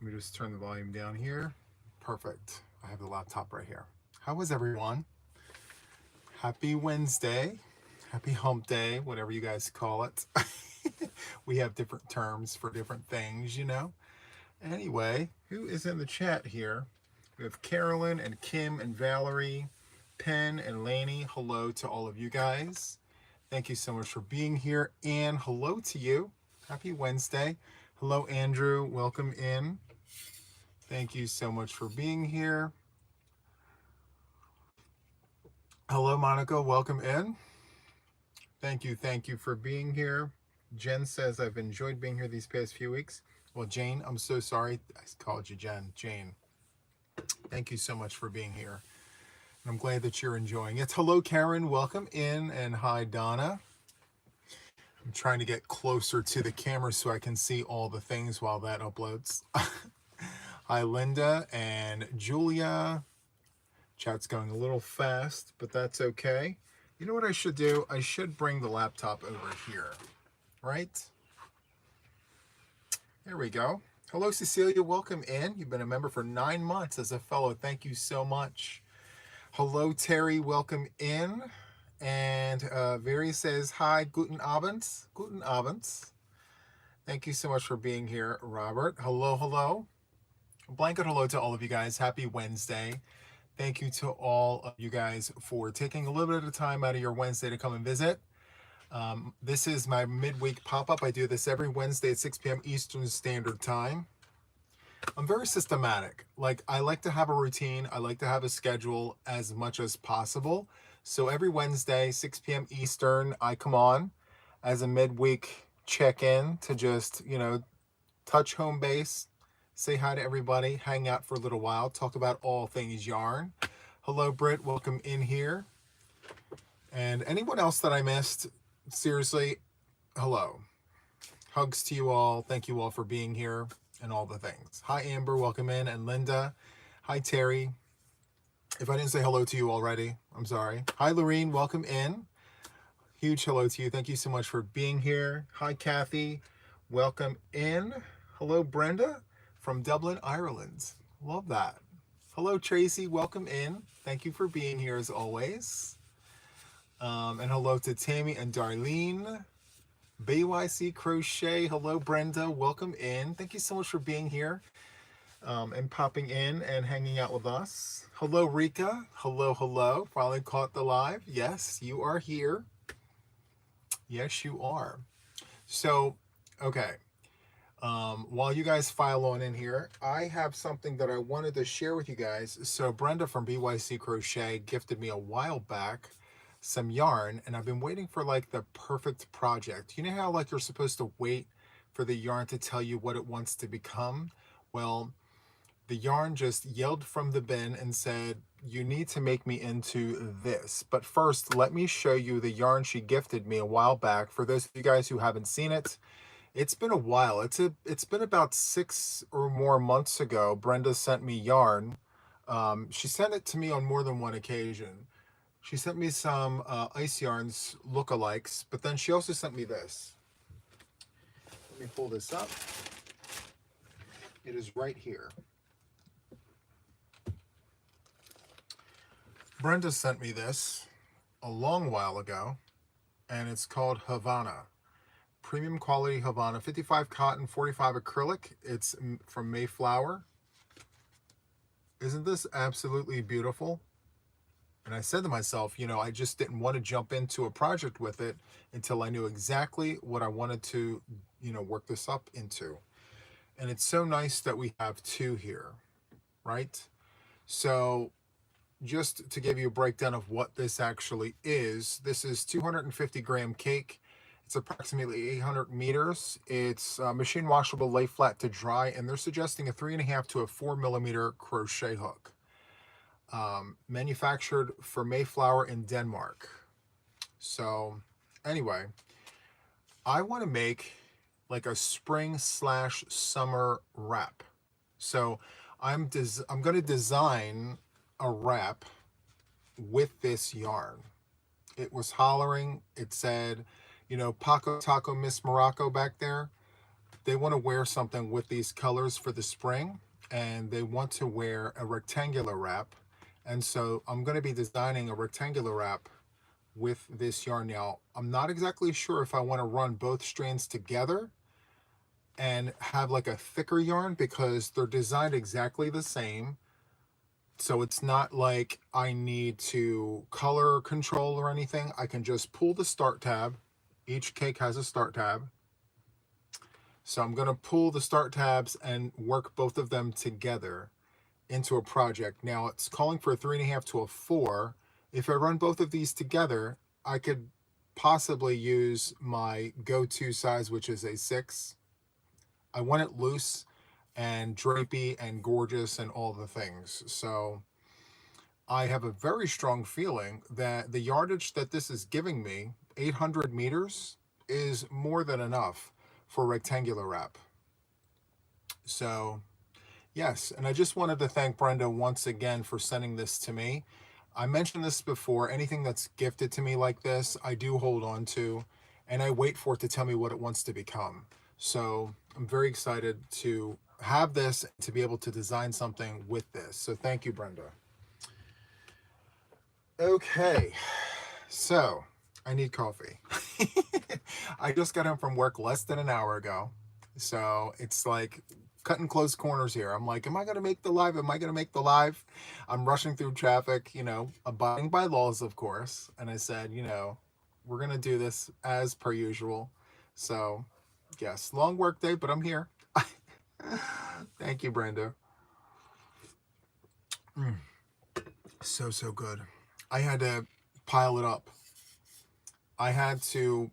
Let me just turn the volume down here. Perfect. I have the laptop right here. How is everyone? Happy Wednesday. Happy hump day, whatever you guys call it. We have different terms for different things, you know. Anyway, who is in the chat here? We have Carolyn and Kim and Valerie, Penn and Laney. Hello to all of you guys. Thank you so much for being here. And hello to you. Happy Wednesday. Hello, Andrew. Welcome in. Thank you so much for being here. Hello, Monica. Welcome in. Thank you for being here. Jen says, I've enjoyed being here these past few weeks. Well, Jane, I'm so sorry. I called you Jen. Jane, thank you so much for being here. And I'm glad that you're enjoying it. Hello, Karen. Welcome in. And hi, Donna. I'm trying to get closer to the camera so I can see all the things while that uploads. Hi, Linda and Julia. Chat's going a little fast, but that's okay. You know what I should do? I should bring the laptop over here, right? There we go. Hello, Cecilia. Welcome in. You've been a member for 9 months as a fellow. Thank you so much. Hello, Terry. Welcome in. And Veri says, hi, guten Abend. Guten Abend. Thank you so much for being here, Robert. Hello. Blanket hello to all of you guys. Happy Wednesday. Thank you to all of you guys for taking a little bit of time out of your Wednesday to come and visit. This is my midweek pop-up. I do this every Wednesday at 6 p.m. Eastern Standard Time. I'm very systematic. Like, I like to have a routine. I like to have a schedule as much as possible. So every Wednesday, 6 p.m. Eastern, I come on as a midweek check-in to just, touch home base, say hi to everybody, hang out for a little while, talk about all things yarn. Hello, Britt. Welcome in here. And anyone else that I missed, seriously, hello. Hugs to you all. Thank you all for being here and all the things. Hi, Amber. Welcome in. And Linda. Hi, Terry. If I didn't say hello to you already, I'm sorry. Hi, Lorene. Welcome in. Huge hello to you. Thank you so much for being here. Hi, Kathy. Welcome in. Hello, Brenda from Dublin, Ireland. Love that. Hello, Tracy. Welcome in. Thank you for being here as always. And hello to Tammy and Darlene. BYC Crochet. Hello, Brenda. Welcome in. Thank you so much for being here and popping in and hanging out with us. Hello, Rika. Hello. Finally caught the live. Yes, you are here. Yes, you are. So, okay. While you guys file on in here, I have something that I wanted to share with you guys. So Brenda from BYC Crochet gifted me a while back some yarn, and I've been waiting for like the perfect project. You know how like you're supposed to wait for the yarn to tell you what it wants to become? Well, the yarn just yelled from the bin and said, you need to make me into this. But first, let me show you the yarn she gifted me a while back. For those of you guys who haven't seen it, it's been a while. It's been about 6 or more months ago. Brenda sent me yarn. She sent it to me on more than one occasion. She sent me some ice yarns lookalikes, but then she also sent me this. Let me pull this up. It is right here. Brenda sent me this a long while ago, and it's called Havana. Premium quality Havana, 55 cotton, 45 acrylic. It's from Mayflower. Isn't this absolutely beautiful? And I said to myself, I just didn't want to jump into a project with it until I knew exactly what I wanted to, work this up into. And it's so nice that we have two here, right? So just to give you a breakdown of what this actually is, this is 250 gram cake. It's approximately 800 meters. It's machine washable, lay flat to dry, and they're suggesting a 3.5 to a 4 millimeter crochet hook. Manufactured for Mayflower in Denmark. So anyway, I want to make like a spring/summer wrap. So I'm going to design a wrap with this yarn. It was hollering. It said, Paco Taco Miss Morocco back there. they want to wear something with these colors for the spring, and they want to wear a rectangular wrap. And so I'm going to be designing a rectangular wrap with this yarn. Now, I'm not exactly sure if I want to run both strands together and have like a thicker yarn, because they're designed exactly the same. So it's not like I need to color control or anything. I can just pull the start tab. Each cake has a start tab. So I'm going to pull the start tabs and work both of them together into a project. Now it's calling for a 3.5 to a 4. If I run both of these together, I could possibly use my go-to size, which is a 6. I want it loose and drapey and gorgeous and all the things. So I have a very strong feeling that the yardage that this is giving me, 800 meters, is more than enough for rectangular wrap. So yes, and I just wanted to thank Brenda once again for sending this to me. I mentioned this before, anything that's gifted to me like this, I do hold on to, and I wait for it to tell me what it wants to become. So I'm very excited to have this, to be able to design something with this. So thank you, Brenda. Okay, so I need coffee. I just got home from work less than an hour ago. So it's like cutting close corners here. I'm like, am I going to make the live? Am I going to make the live? I'm rushing through traffic, abiding by laws, of course. And I said, we're going to do this as per usual. So yes, long work day, but I'm here. Thank you, Brenda. So good. I had to pile it up. I had to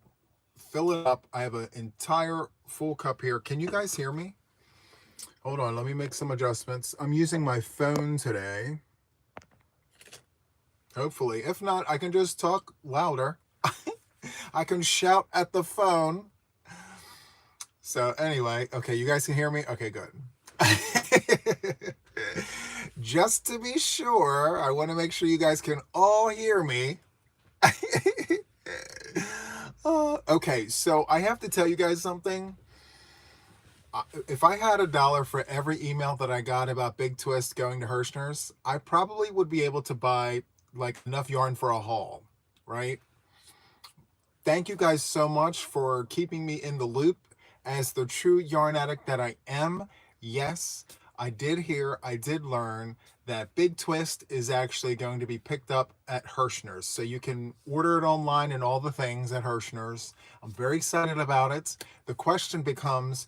fill it up. I have an entire full cup here. Can you guys hear me? Hold on, let me make some adjustments. I'm using my phone today. Hopefully. If not, I can just talk louder. I can shout at the phone. So anyway, okay, you guys can hear me? Okay, good. Just to be sure, I want to make sure you guys can all hear me. Okay, so I have to tell you guys something. If I had $1 for every email that I got about Big Twist going to Hirschner's, I probably would be able to buy like enough yarn for a haul, right? Thank you guys so much for keeping me in the loop as the true yarn addict that I am. Yes, I did learn that Big Twist is actually going to be picked up at Hirschner's. So you can order it online and all the things at Hirschner's. I'm very excited about it. The question becomes,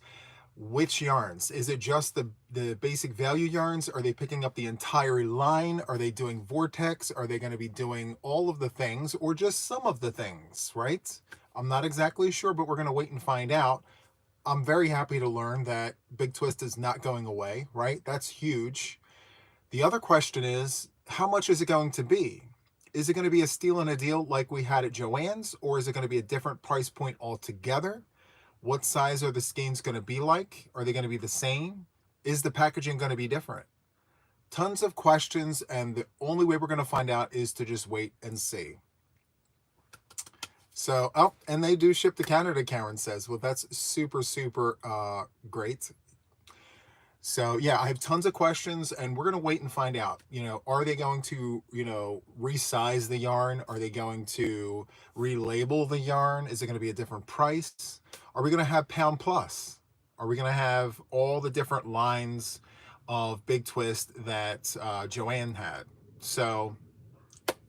which yarns? Is it just the basic value yarns? Are they picking up the entire line? Are they doing Vortex? Are they going to be doing all of the things, or just some of the things, right? I'm not exactly sure, but we're going to wait and find out. I'm very happy to learn that Big Twist is not going away, right? That's huge. The other question is, how much is it going to be? Is it going to be a steal and a deal like we had at Joann's, or is it going to be a different price point altogether? What size are the skeins going to be like? Are they going to be the same? Is the packaging going to be different? Tons of questions, and the only way we're going to find out is to just wait and see. So, oh, and they do ship to Canada, Karen says. Well, that's super, super great. So, yeah, I have tons of questions, and we're going to wait and find out. Are they going to, resize the yarn? Are they going to relabel the yarn? Is it going to be a different price? Are we going to have Pound Plus? Are we going to have all the different lines of Big Twist that Joann had? So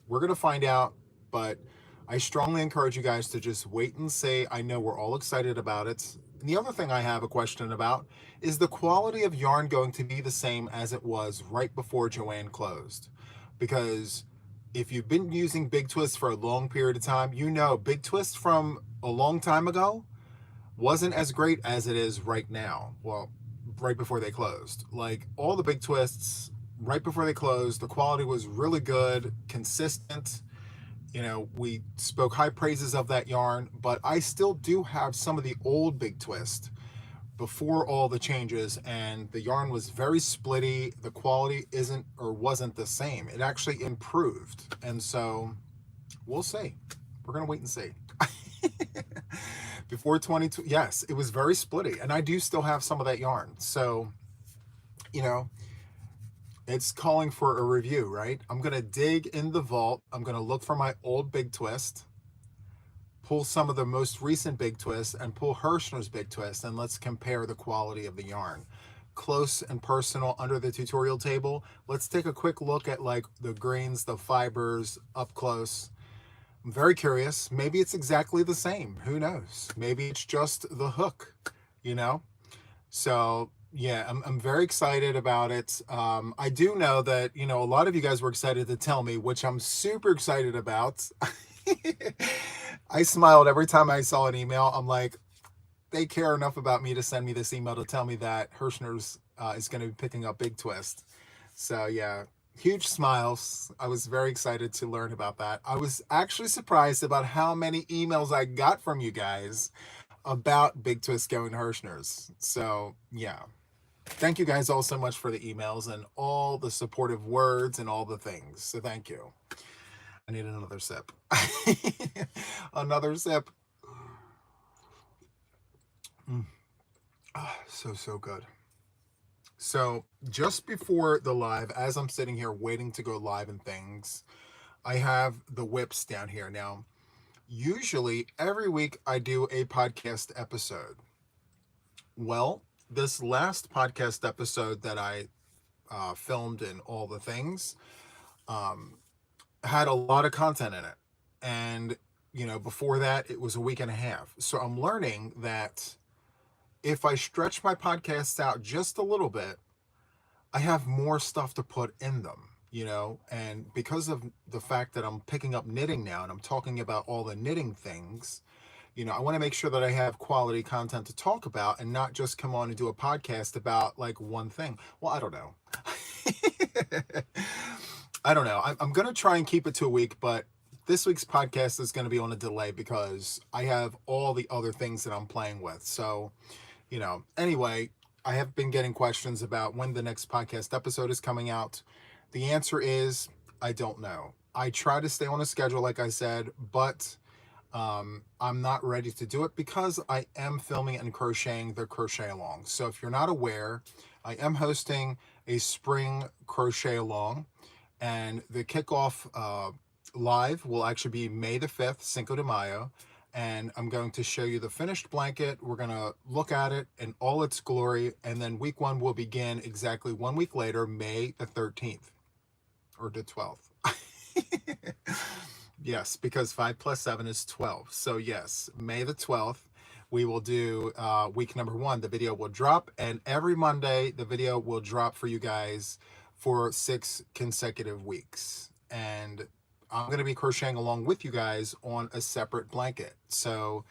we're going to find out, but I strongly encourage you guys to just wait and see. I know we're all excited about it. And the other thing I have a question about is the quality of yarn going to be the same as it was right before Joann closed? Because if you've been using Big Twist for a long period of time, Big Twist from a long time ago wasn't as great as it is right now. Well, right before they closed. Like all the Big Twists, right before they closed, the quality was really good, consistent. We spoke high praises of that yarn, but I still do have some of the old Big Twist before all the changes, and the yarn was very splitty. The quality wasn't the same. It actually improved. And so we'll see. We're going to wait and see. Before 22, yes, it was very splitty, and I do still have some of that yarn. So, you know, it's calling for a review, right? I'm gonna dig in the vault. I'm gonna look for my old Big Twist, pull some of the most recent Big Twist, and pull Hirschner's Big Twist, and let's compare the quality of the yarn. Close and personal under the tutorial table. Let's take a quick look at like the grains, the fibers up close. I'm very curious. Maybe it's exactly the same. Who knows? Maybe it's just the hook, you know? So yeah, I'm very excited about it. I do know that, you know, a lot of you guys were excited to tell me, which I'm super excited about. I smiled every time I saw an email. I'm like, they care enough about me to send me this email to tell me that Hirschner's is going to be picking up Big Twist. So yeah, huge smiles. I was very excited to learn about that. I was actually surprised about how many emails I got from you guys about Big Twist going to Hirschner's. So yeah, thank you guys all so much for the emails and all the supportive words and all the things. So thank you. I need another sip. Another sip. So good. So just before the live, as I'm sitting here waiting to go live and things, I have the whips down here. Now, usually every week I do a podcast episode. Well, this last podcast episode that I filmed and all the things had a lot of content in it. And, you know, before that, it was a week and a half. So I'm learning that if I stretch my podcasts out just a little bit, I have more stuff to put in them, you know, and because of the fact that I'm picking up knitting now and I'm talking about all the knitting things, you know, I want to make sure that I have quality content to talk about and not just come on and do a podcast about like one thing. Well, I don't know. I don't know. I'm going to try and keep it to a week, but this week's podcast is going to be on a delay because I have all the other things that I'm playing with. So, you know, anyway, I have been getting questions about when the next podcast episode is coming out. The answer is, I don't know. I try to stay on a schedule, like I said, but I'm not ready to do it because I am filming and crocheting the crochet along. So if you're not aware, I am hosting a spring crochet along, and the kickoff live will actually be May the 5th, Cinco de Mayo. And I'm going to show you the finished blanket. We're going to look at it in all its glory. And then week one will begin exactly 1 week later, May the 13th or the 12th. Yes, because 5 plus 7 is 12. So yes, May the 12th, we will do week number 1. The video will drop, and every Monday, the video will drop for you guys for 6 consecutive weeks. And I'm going to be crocheting along with you guys on a separate blanket. So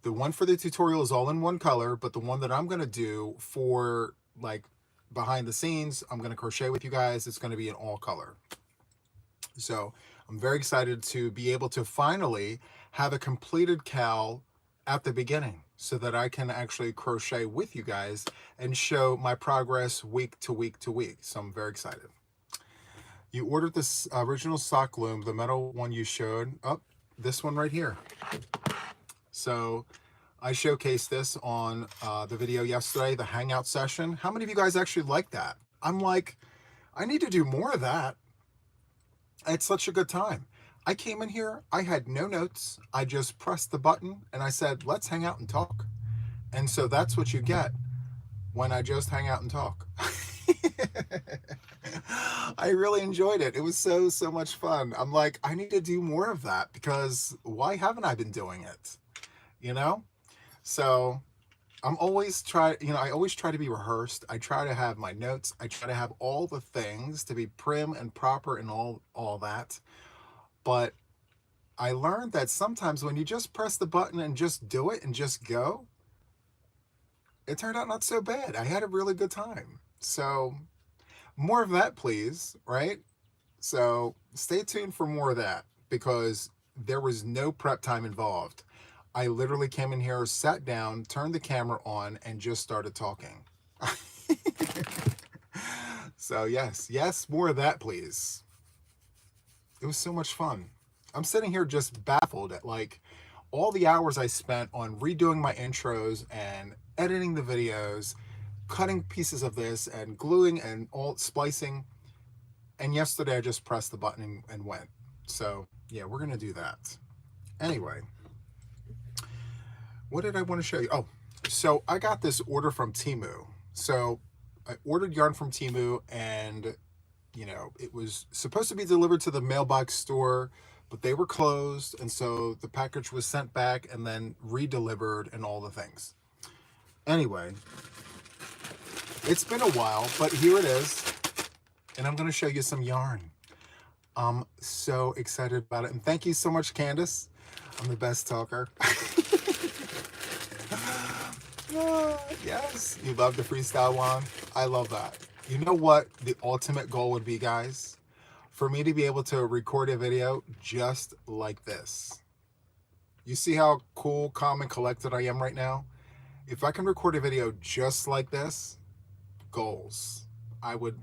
the one for the tutorial is all in one color, but the one that I'm going to do for like behind the scenes, I'm going to crochet with you guys. It's going to be in all color. So I'm very excited to be able to finally have a completed cowl at the beginning so that I can actually crochet with you guys and show my progress week to week to week. So I'm very excited. You ordered this original sock loom, the metal one you showed. Oh, this one right here. So I showcased this on the video yesterday, the hangout session. How many of you guys actually like that? I'm like, I need to do more of that. It's such a good time. I came in here, I had no notes. I just pressed the button and I said, let's hang out and talk. And so that's what you get when I just hang out and talk. I really enjoyed it. It was so much fun. I'm like, I need to do more of that because why haven't I been doing it? You know? So I always try to be rehearsed. I try to have my notes. I try to have all the things to be prim and proper and all that. But I learned that sometimes when you just press the button and just do it and just go, it turned out not so bad. I had a really good time. So more of that, please, right? So stay tuned for more of that because there was no prep time involved. I literally came in here, sat down, turned the camera on, and just started talking. So yes, more of that, please. It was so much fun. I'm sitting here just baffled at like all the hours I spent on redoing my intros and editing the videos, cutting pieces of this and gluing and all splicing. And yesterday I just pressed the button and went. So yeah, we're gonna do that. Anyway, what did I want to show you? Oh, so I got this order from Temu. So I ordered yarn from Temu, and you know, it was supposed to be delivered to the Mailbox store, but they were closed, and so the package was sent back and then re-delivered and all the things. Anyway, it's been a while, but here it is, and I'm going to show you some yarn. I'm so excited about it, and thank you so much, Candace. I'm the best talker. Yes, you love the freestyle one. I love that. You know what the ultimate goal would be, guys? For me to be able to record a video just like this. You see how cool, calm, and collected I am right now? If I can record a video just like this, goals. I would,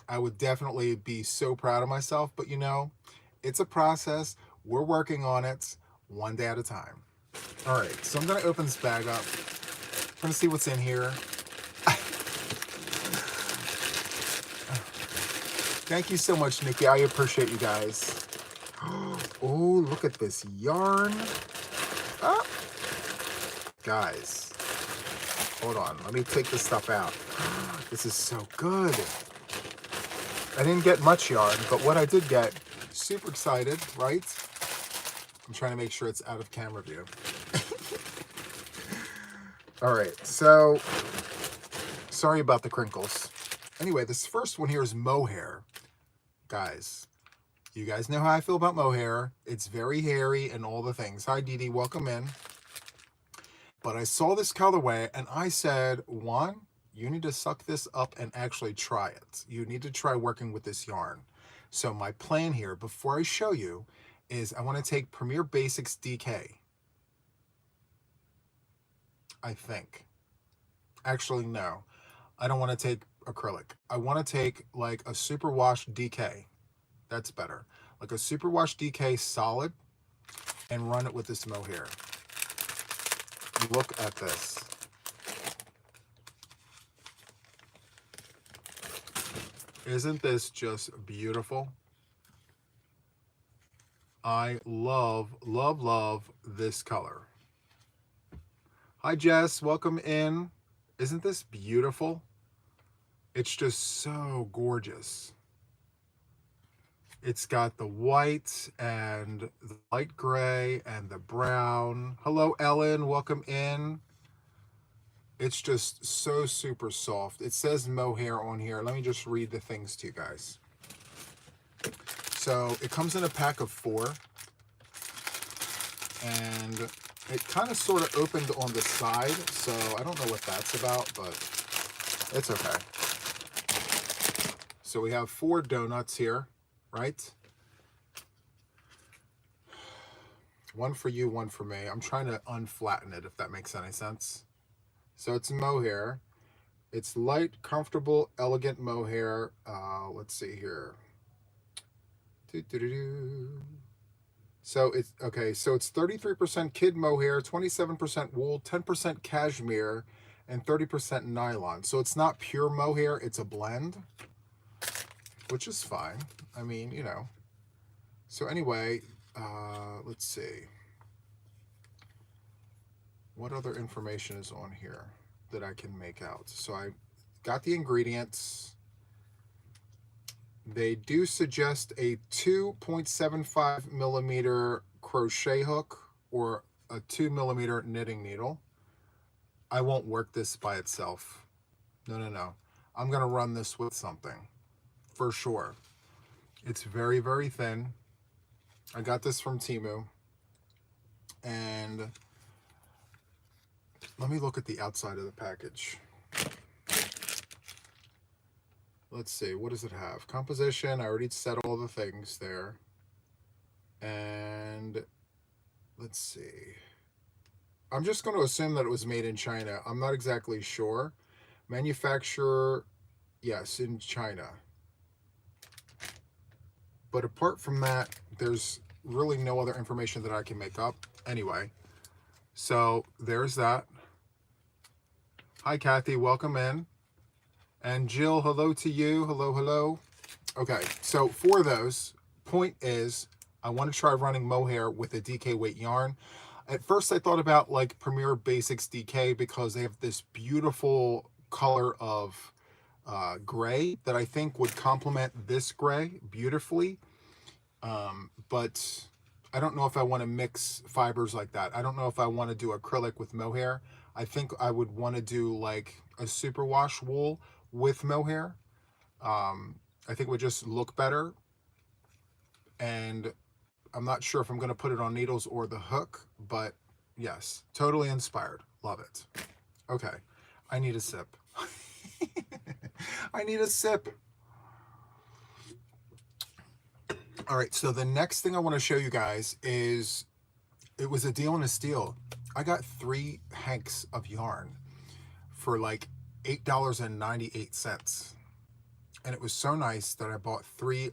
I would definitely be so proud of myself, but it's a process. We're working on it one day at a time. All right, so I'm gonna open this bag up. I'm gonna see what's in here. Thank you so much, Nikki. I appreciate you guys. Oh, look at this yarn. Oh. Guys, hold on. Let me take this stuff out. This is so good. I didn't get much yarn, but what I did get, super excited, right? I'm trying to make sure it's out of camera view. All right, so sorry about the crinkles. Anyway, this first one here is mohair. Guys, you guys know how I feel about mohair. It's very hairy and all the things. Hi, Dee Dee, welcome in. But I saw this colorway and I said, Juan, you need to suck this up and actually try it. You need to try working with this yarn. So my plan here, before I show you, is I want to take Premier Basics DK. I think. Actually, no. I don't want to take acrylic. I want to take like a superwash DK. That's better. Like a superwash DK solid and run it with this mohair. Look at this. Isn't this just beautiful? I love, love, love this color. Hi, Jess. Welcome in. Isn't this beautiful? It's just so gorgeous. It's got the white and the light gray and the brown. Hello, Ellen. Welcome in. It's just so super soft. It says mohair on here. Let me just read the things to you guys. So it comes in a pack of 4. And it kind of sort of opened on the side. So I don't know what that's about, but it's okay. So we have 4 donuts here, right? One for you, one for me. I'm trying to unflatten it, if that makes any sense. So it's mohair. It's light, comfortable, elegant mohair. Let's see here. So it's okay. So it's 33% kid mohair, 27% wool, 10% cashmere, and 30% nylon. So it's not pure mohair. It's a blend, which is fine. I mean, So anyway, let's see. What other information is on here that I can make out? So I got the ingredients. They do suggest a 2.75 millimeter crochet hook or a 2 millimeter knitting needle. I won't work this by itself. No. I'm going to run this with something for sure. It's very, very thin. I got this from Temu. And let me look at the outside of the package. Let's see, what does it have? Composition, I already said all the things there. And let's see. I'm just going to assume that it was made in China. I'm not exactly sure. Manufacturer, yes, in China. But apart from that, there's really no other information that I can make up. Anyway, so there's that. Hi, Kathy. Welcome in. And Jill, hello to you. Hello, hello. Okay, so for those, point is, I want to try running mohair with a DK weight yarn. At first, I thought about like Premier Basics DK because they have this beautiful color of gray that I think would complement this gray beautifully. But I don't know if I want to mix fibers like that. I don't know if I want to do acrylic with mohair. I think I would want to do like a superwash wool with mohair. I think it would just look better. And I'm not sure if I'm going to put it on needles or the hook, but yes, totally inspired. Love it. Okay, I need a sip. I need a sip. All right, so the next thing I want to show you guys is, it was a deal and a steal. I got 3 hanks of yarn for like $8.98. And it was so nice that I bought three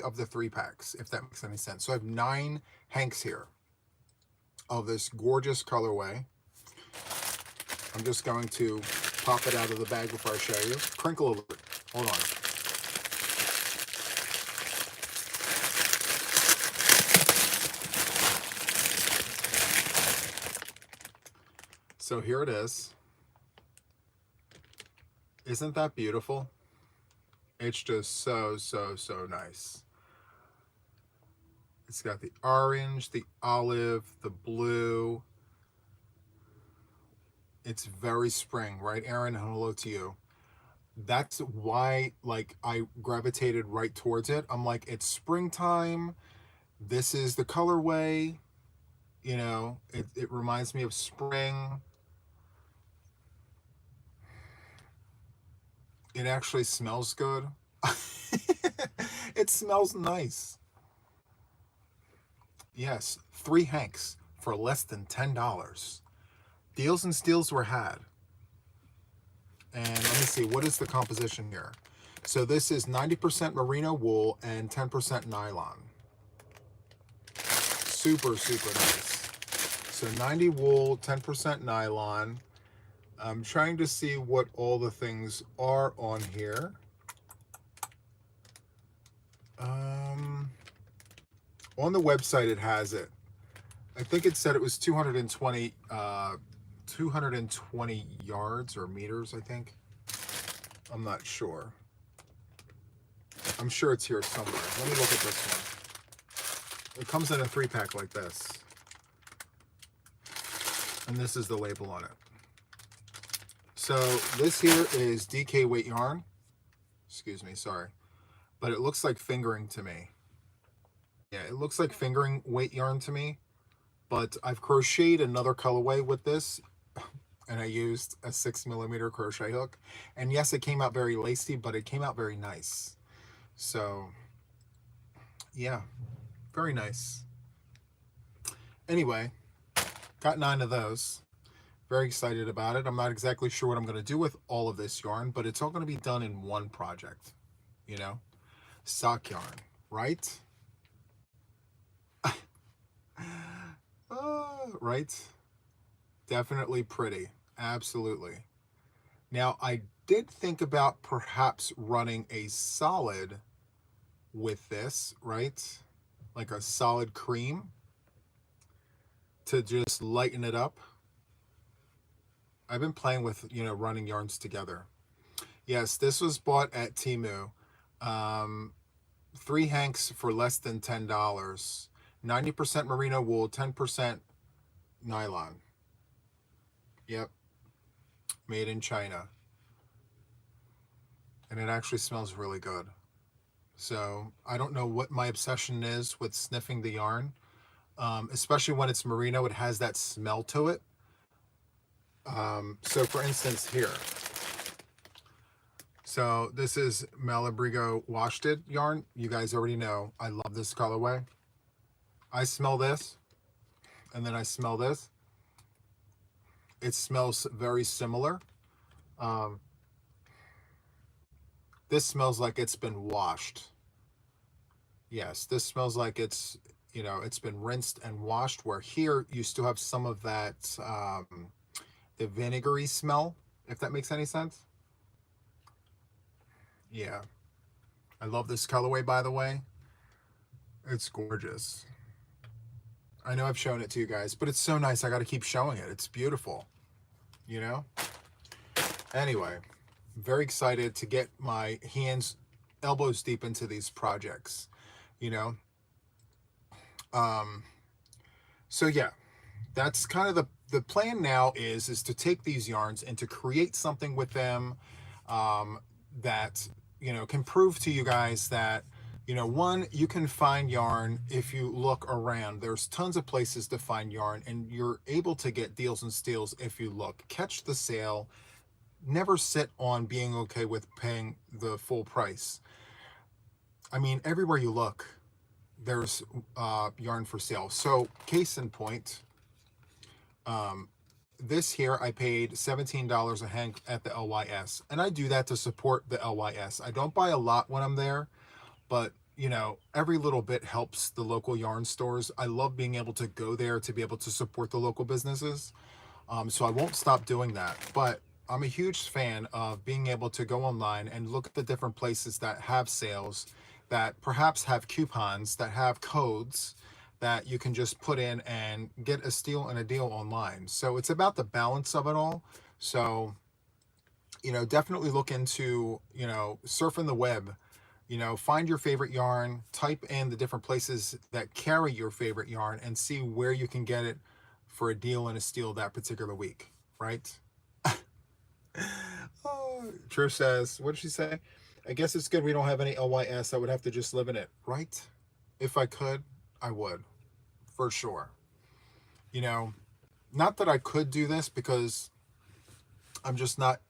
of the 3 packs, if that makes any sense. So I have 9 hanks here of this gorgeous colorway. I'm just going to pop it out of the bag before I show you. Crinkle a little bit. Hold on. So here it is. Isn't that beautiful? It's just so, so, so nice. It's got the orange, the olive, the blue. It's very spring, right, Erin? Hello to you. That's why, like, I gravitated right towards it. I'm like, it's springtime. This is the colorway. You know, it reminds me of spring. It actually smells good. It smells nice. Yes, 3 hanks for less than $10. Deals and steals were had. And let me see, what is the composition here? So this is 90% merino wool and 10% nylon. Super, super nice. So 90 wool, 10% nylon. I'm trying to see what all the things are on here. On the website, it has it. I think it said it was 220 yards or meters, I think. I'm not sure. I'm sure it's here somewhere. Let me look at this one. It comes in a 3-pack like this. And this is the label on it. So this here is DK weight yarn. Excuse me, sorry. But it looks like fingering to me. Yeah, it looks like fingering weight yarn to me. But I've crocheted another colorway with this. And I used a 6mm crochet hook. And yes, it came out very lacy, but it came out very nice. So, yeah, very nice. Anyway, got 9 of those. Very excited about it. I'm not exactly sure what I'm going to do with all of this yarn, but it's all going to be done in one project, you know? Sock yarn, right? Right? Definitely pretty. Absolutely. Now, I did think about perhaps running a solid with this, right? Like a solid cream to just lighten it up. I've been playing with, you know, running yarns together. Yes, this was bought at Temu. 3 hanks for less than $10. 90% merino wool, 10% nylon. Yep. Made in China. And it actually smells really good. So I don't know what my obsession is with sniffing the yarn. Especially when it's merino, it has that smell to it. So for instance here, so this is Malabrigo Washted yarn. You guys already know I love this colorway. I smell this, and then I smell this. It smells very similar. This smells like it's been washed. Yes, this smells like it's it's been rinsed and washed, where here you still have some of that, the vinegary smell, if that makes any sense. Yeah. I love this colorway, by the way. It's gorgeous. I know I've shown it to you guys, but it's so nice. I got to keep showing it. It's beautiful, you know? Anyway, very excited to get my hands elbows deep into these projects, you know? Um, so yeah, that's kind of the plan now is to take these yarns and to create something with them, that, can prove to you guys that, one, you can find yarn if you look around. There's tons of places to find yarn, and you're able to get deals and steals if you look. Catch the sale. Never sit on being okay with paying the full price. I mean, everywhere you look, there's yarn for sale. So, case in point, this here I paid $17 a hank at the LYS, and I do that to support the LYS. I don't buy a lot when I'm there, but every little bit helps the local yarn stores. I love being able to go there to be able to support the local businesses. So I won't stop doing that. But I'm a huge fan of being able to go online and look at the different places that have sales, that perhaps have coupons, that have codes that you can just put in and get a steal and a deal online. So it's about the balance of it all. So, definitely look into, surfing the web. Find your favorite yarn, type in the different places that carry your favorite yarn, and see where you can get it for a deal and a steal that particular week, right? Oh, Trish says, what did she say? I guess it's good we don't have any LYS. I would have to just live in it, right? If I could, I would, for sure. Not that I could do this, because I'm just not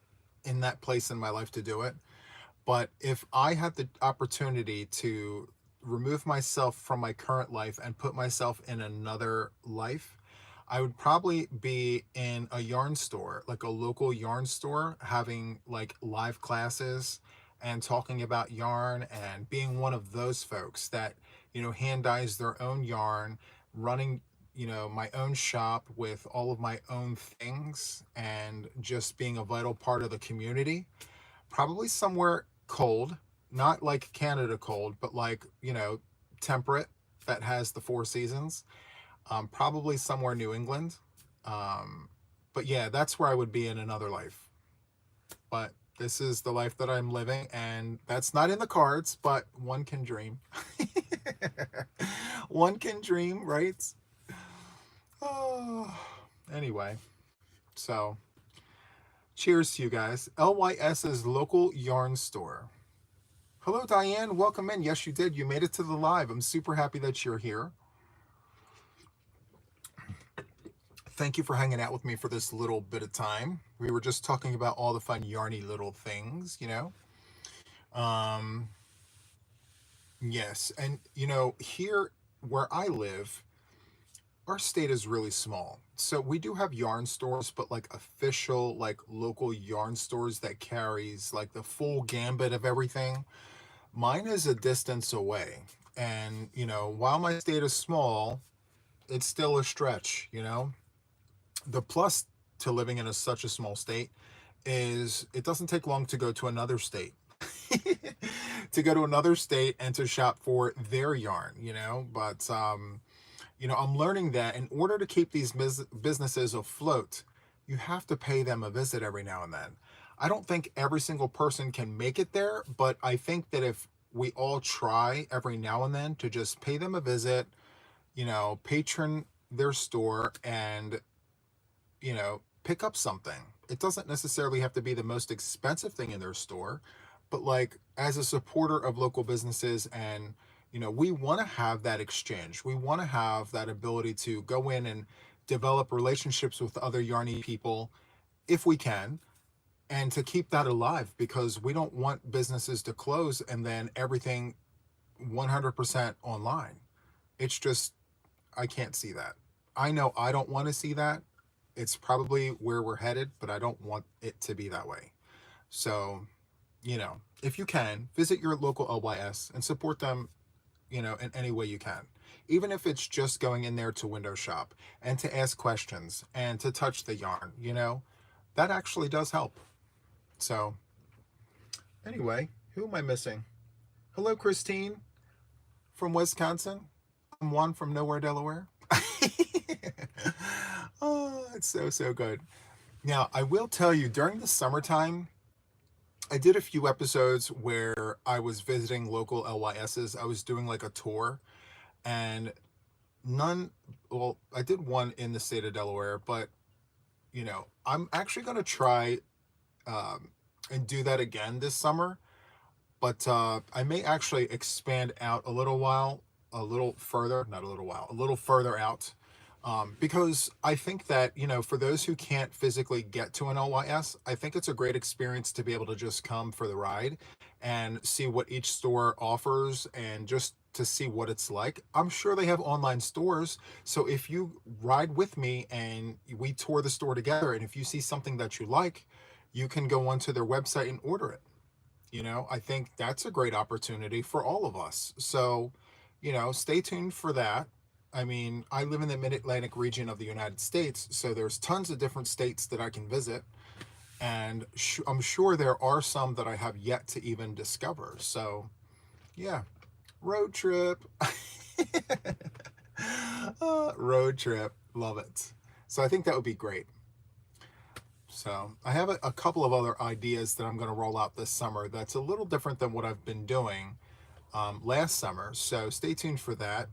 in that place in my life to do it. But if I had the opportunity to remove myself from my current life and put myself in another life, I would probably be in a yarn store, like a local yarn store, having like live classes and talking about yarn, and being one of those folks that, hand dyes their own yarn, running, my own shop with all of my own things, and just being a vital part of the community. Probably somewhere cold, not like Canada cold, but like, temperate, that has the four seasons. Probably somewhere New England. But yeah, that's where I would be in another life. But this is the life that I'm living, and that's not in the cards, but one can dream. One can dream, right? Oh, anyway, so cheers to you guys. LYS's local yarn store. Hello, Diane. Welcome in. Yes, you did. You made it to the live. I'm super happy that you're here. Thank you for hanging out with me for this little bit of time. We were just talking about all the fun yarny little things, Yes, and here where I live, our state is really small. So we do have yarn stores, but like official, like local yarn stores that carries like the full gambit of everything. Mine is a distance away. And, while my state is small, it's still a stretch. The plus to living in such a small state is it doesn't take long to go to another state. To go to another state and to shop for their yarn. But I'm learning that in order to keep these businesses afloat, you have to pay them a visit every now and then. I don't think every single person can make it there, but I think that if we all try every now and then to just pay them a visit, patron their store, and, pick up something. It doesn't necessarily have to be the most expensive thing in their store, but like as a supporter of local businesses, and we want to have that exchange. We want to have that ability to go in and develop relationships with other yarny people if we can, and to keep that alive, because we don't want businesses to close and then everything 100% online. It's just, I can't see that. I know I don't want to see that. It's probably where we're headed, but I don't want it to be that way. So, if you can, visit your local LYS and support them, in any way you can. Even if it's just going in there to window shop and to ask questions and to touch the yarn, that actually does help. So anyway, who am I missing? Hello, Christine from Wisconsin. I'm Juan from nowhere, Delaware. Oh, it's so good. Now, I will tell you, during the summertime, I did a few episodes where I was visiting local LYSs. I was doing like a tour, and I did one in the state of Delaware, but I'm actually going to try and do that again this summer. But I may actually expand out a little further out. Because I think that, for those who can't physically get to an LYS, I think it's a great experience to be able to just come for the ride and see what each store offers and just to see what it's like. I'm sure they have online stores. So if you ride with me and we tour the store together, and if you see something that you like, you can go onto their website and order it. I think that's a great opportunity for all of us. So, stay tuned for that. I mean, I live in the Mid-Atlantic region of the United States, so there's tons of different states that I can visit. And I'm sure there are some that I have yet to even discover. So, yeah, road trip. Road trip. Love it. So I think that would be great. So I have a couple of other ideas that I'm going to roll out this summer that's a little different than what I've been doing last summer. So stay tuned for that.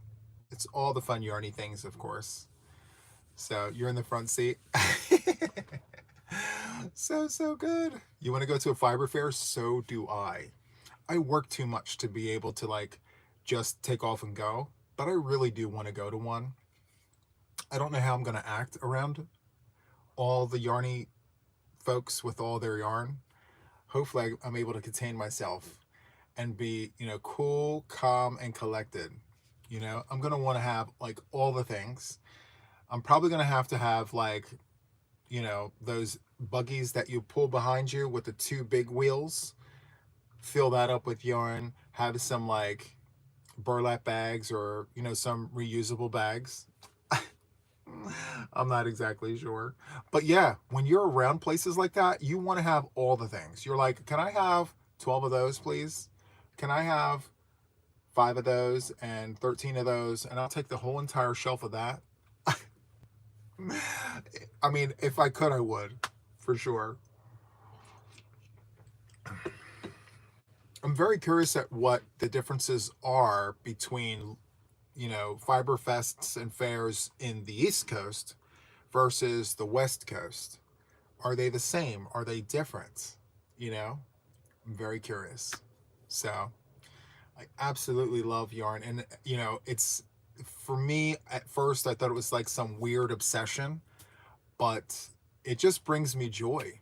It's all the fun yarny things, of course. So you're in the front seat. So good. You want to go to a fiber fair? So do I. I work too much to be able to just take off and go, but I really do want to go to one. I don't know how I'm going to act around all the yarny folks with all their yarn. Hopefully I'm able to contain myself and be, cool, calm, and collected. I'm going to want to have all the things. I'm probably going to have those buggies that you pull behind you with the two big wheels. Fill that up with yarn, have some burlap bags or, some reusable bags. I'm not exactly sure. But yeah, when you're around places like that, you want to have all the things. You're like, can I have 12 of those, please? Can I have 5 of those and 13 of those? And I'll take the whole entire shelf of that. I mean, if I could, I would, for sure. I'm very curious at what the differences are between fiber fests and fairs in the East Coast versus the West Coast. Are they the same? Are they different? I'm very curious. So I absolutely love yarn. And, it's, for me, at first, I thought it was some weird obsession, but it just brings me joy,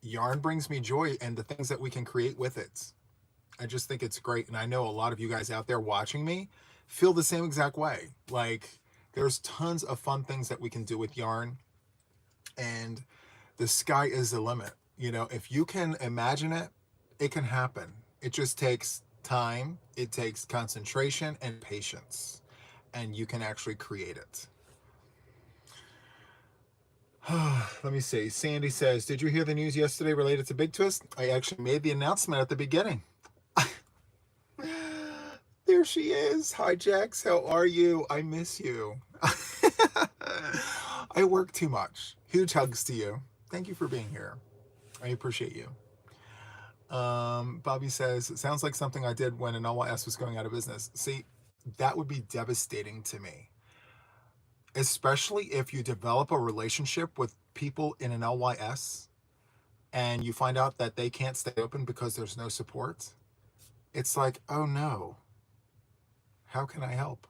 Yarn brings me joy and the things that we can create with it. I just think it's great. And I know a lot of you guys out there watching me feel the same exact way. There's tons of fun things that we can do with yarn, and the sky is the limit. If you can imagine it, it can happen. It just takes time. It takes concentration and patience, and you can actually create it. Let me see. Sandy says, did you hear the news yesterday related to Big Twist? I actually made the announcement at the beginning. There she is. Hi, Jax. How are you? I miss you. I work too much. Huge hugs to you. Thank you for being here. I appreciate you. Bobby says, it sounds like something I did when an LYS was going out of business. See, that would be devastating to me. Especially if you develop a relationship with people in an LYS and you find out that they can't stay open because there's no support. It's like, oh no, how can I help?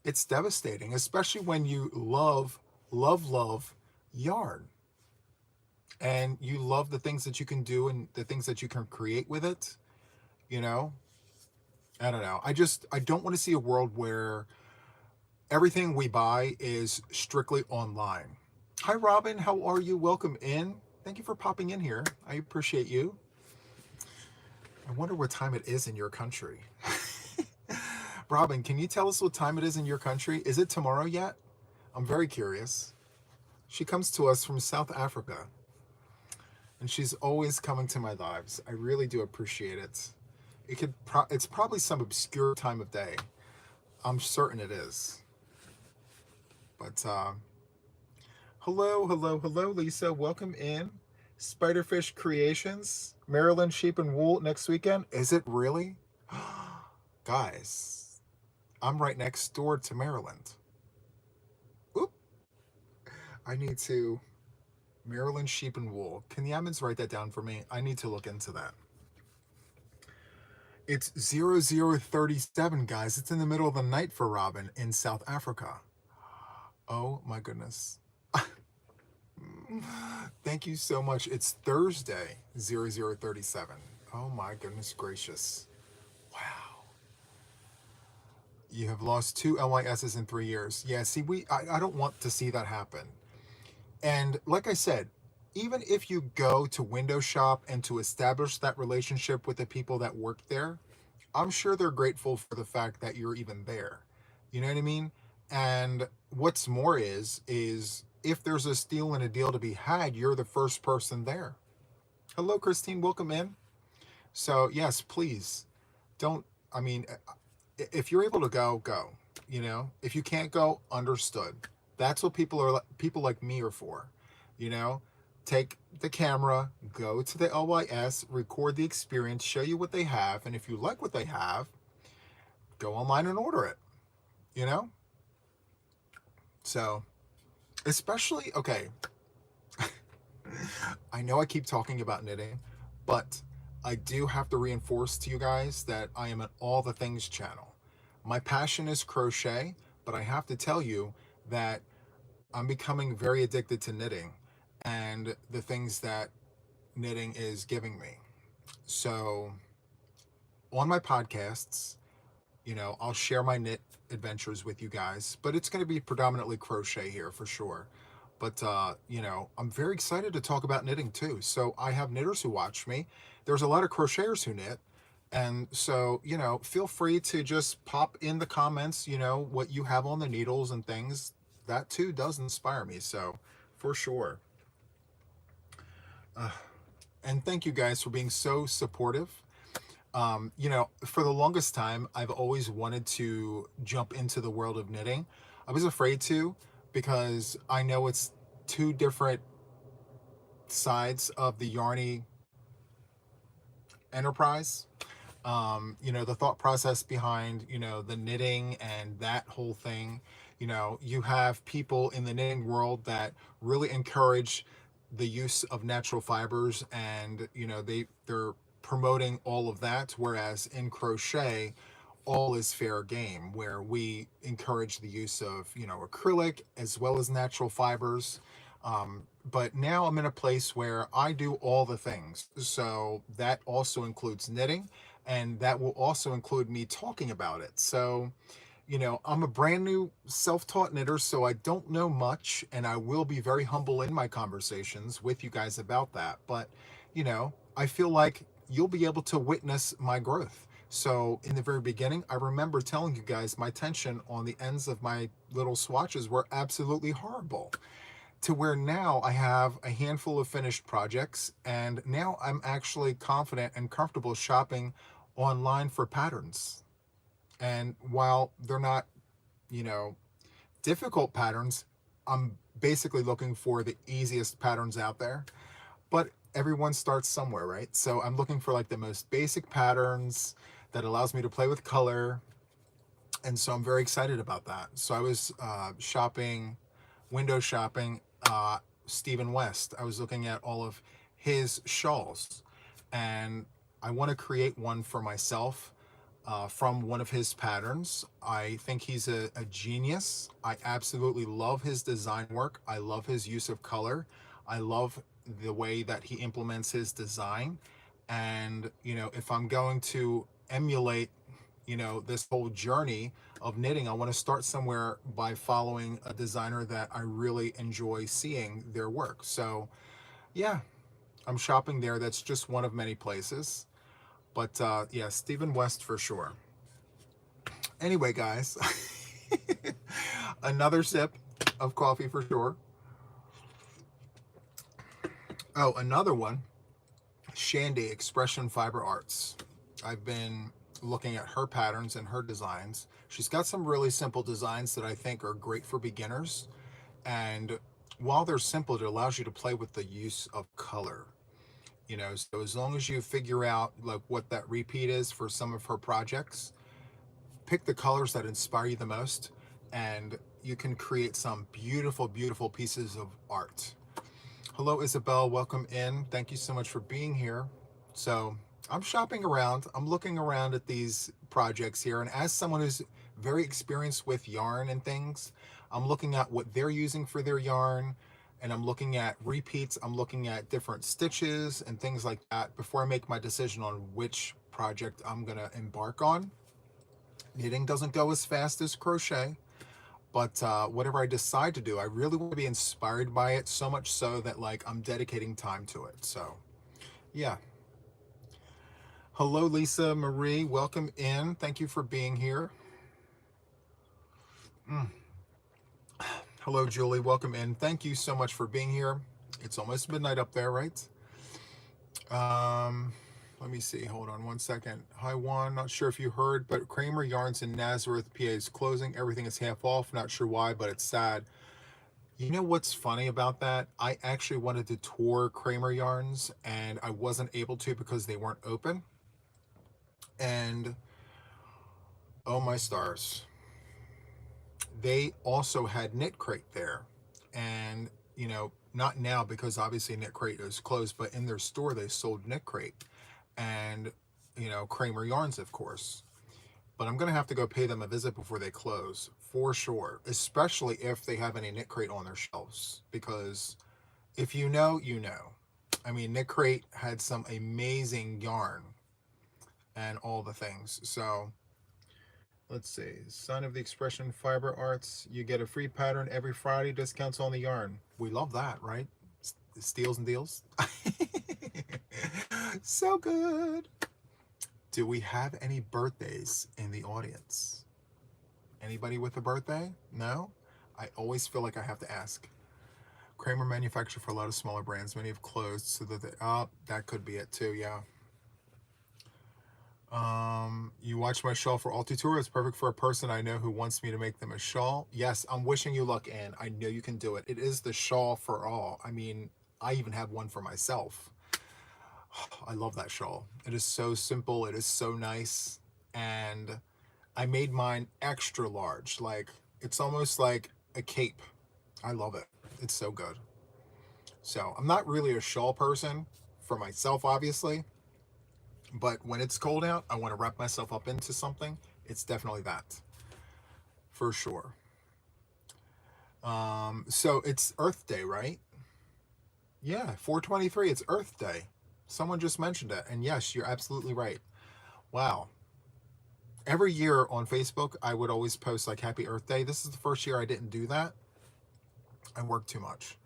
It's devastating, especially when you love yarn and you love the things that you can do and the things that you can create with it. I don't know. I don't want to see a world where everything we buy is strictly online. Hi, Robin. How are you? Welcome in. Thank you for popping in here. I appreciate you. I wonder what time it is in your country. Robin, can you tell us what time it is in your country? Is it tomorrow yet? I'm very curious. She comes to us from South Africa, and she's always coming to my lives. I really do appreciate it. It's probably some obscure time of day. I'm certain it is. But hello, hello, hello, Lisa. Welcome in. Spiderfish Creations, Maryland Sheep and Wool next weekend. Is it really? Guys, I'm right next door to Maryland. Oop. I need to. Maryland Sheep and Wool. Can the admins write that down for me? I need to look into that. It's 0037, guys. It's in the middle of the night for Robin in South Africa. Oh my goodness. Thank you so much. It's Thursday, 0037. Oh my goodness gracious. Wow. You have lost 2 LYSs in 3 years. Yeah, see, I don't want to see that happen. And like I said, even if you go to window shop and to establish that relationship with the people that work there, I'm sure they're grateful for the fact that you're even there. You know what I mean? And what's more is if there's a steal and a deal to be had, you're the first person there. Hello, Christine. Welcome in. So yes, please don't. I mean, if you're able to go, go. You know, if you can't go, understood. That's what people like me are for. You know, take the camera, go to the LYS, record the experience, show you what they have, and if you like what they have, go online and order it. You know? So, especially okay, I know I keep talking about knitting, but I do have to reinforce to you guys that I am an all the things channel. My passion is crochet, but I have to tell you that I'm becoming very addicted to knitting and the things that knitting is giving me. So, on my podcasts, you know, I'll share my knit adventures with you guys, but it's going to be predominantly crochet here for sure. But, you know, I'm very excited to talk about knitting too. So I have knitters who watch me. There's a lot of crocheters who knit. And so, you know, feel free to just pop in the comments, you know, what you have on the needles and things. That too does inspire me. So for sure. And thank you guys for being so supportive. You know, for the longest time, I've always wanted to jump into the world of knitting. I was afraid to because I know it's two different sides of the Yarny enterprise. You know, the thought process behind, you know, the knitting and that whole thing. You know, you have people in the knitting world that really encourage the use of natural fibers and, you know, they're promoting all of that. Whereas in crochet, all is fair game, where we encourage the use of, you know, acrylic as well as natural fibers. But now I'm in a place where I do all the things. So that also includes knitting, and that will also include me talking about it. So, you know, I'm a brand new self taught knitter, so I don't know much, and I will be very humble in my conversations with you guys about that. But, you know, I feel like you'll be able to witness my growth. So, in the very beginning, I remember telling you guys my tension on the ends of my little swatches were absolutely horrible, to where now I have a handful of finished projects, and now I'm actually confident and comfortable shopping online for patterns. And while they're not, you know, difficult patterns, I'm basically looking for the easiest patterns out there. But everyone starts somewhere, right? So I'm looking for like the most basic patterns that allows me to play with color. And so I'm very excited about that. So I was window shopping, Stephen West. I was looking at all of his shawls, and I want to create one for myself from one of his patterns. I think he's a genius. I absolutely love his design work. I love his use of color. I love the way that he implements his design. And, you know, if I'm going to emulate, you know, this whole journey of knitting, I want to start somewhere by following a designer that I really enjoy seeing their work. So, yeah, I'm shopping there. That's just one of many places. But yeah, Stephen West for sure. Anyway, guys, another sip of coffee for sure. Oh, another one, Shandy Expression Fiber Arts. I've been looking at her patterns and her designs. She's got some really simple designs that I think are great for beginners. And while they're simple, it allows you to play with the use of color. You know, so as long as you figure out like what that repeat is for some of her projects, pick the colors that inspire you the most, and you can create some beautiful, beautiful pieces of art. Hello, Isabel. Welcome in. Thank you so much for being here. So I'm shopping around. I'm looking around at these projects here. And as someone who's very experienced with yarn and things, I'm looking at what they're using for their yarn. And I'm looking at repeats. I'm looking at different stitches and things like that before I make my decision on which project I'm going to embark on. Knitting doesn't go as fast as crochet. But whatever I decide to do, I really want to be inspired by it, so much so that like I'm dedicating time to it. So yeah. Hello, Lisa Marie. Welcome in. Thank you for being here. Hello, Julie. Welcome in. Thank you so much for being here. It's almost midnight up there, right? Let me see. Hold on one second. Hi, Juan. Not sure if you heard, but Kramer Yarns in Nazareth, PA is closing. Everything is half off. Not sure why, but it's sad. You know what's funny about that? I actually wanted to tour Kramer Yarns, and I wasn't able to because they weren't open. And oh my stars. They also had Knit Crate there. And, you know, not now because obviously Knit Crate is closed, but in their store they sold Knit Crate. And, you know, Kramer Yarns, of course. But I'm going to have to go pay them a visit before they close, for sure, especially if they have any Knit Crate on their shelves. Because if you know, you know. I mean, Knit Crate had some amazing yarn and all the things. So, let's see. Son of the Expression Fiber Arts. You get a free pattern every Friday, discounts on the yarn. We love that, right? Steals and deals. So good. Do we have any birthdays in the audience? Anybody with a birthday? No? I always feel like I have to ask. Kramer manufactured for a lot of smaller brands. Many have closed so that they, that could be it too, yeah. You watch my shawl for all tutorials. It's perfect for a person I know who wants me to make them a shawl. Yes, I'm wishing you luck, Anne. I know you can do it. It is the shawl for all. I mean, I even have one for myself. I love that shawl. It is so simple. It is so nice. And I made mine extra large. Like, it's almost like a cape. I love it. It's so good. So I'm not really a shawl person for myself, obviously. But when it's cold out, I want to wrap myself up into something. It's definitely that. For sure. So it's Earth Day, right? Yeah, 4/23. It's Earth Day. Someone just mentioned it. And yes, you're absolutely right. Wow. Every year on Facebook, I would always post like Happy Earth Day. This is the first year I didn't do that. I work too much.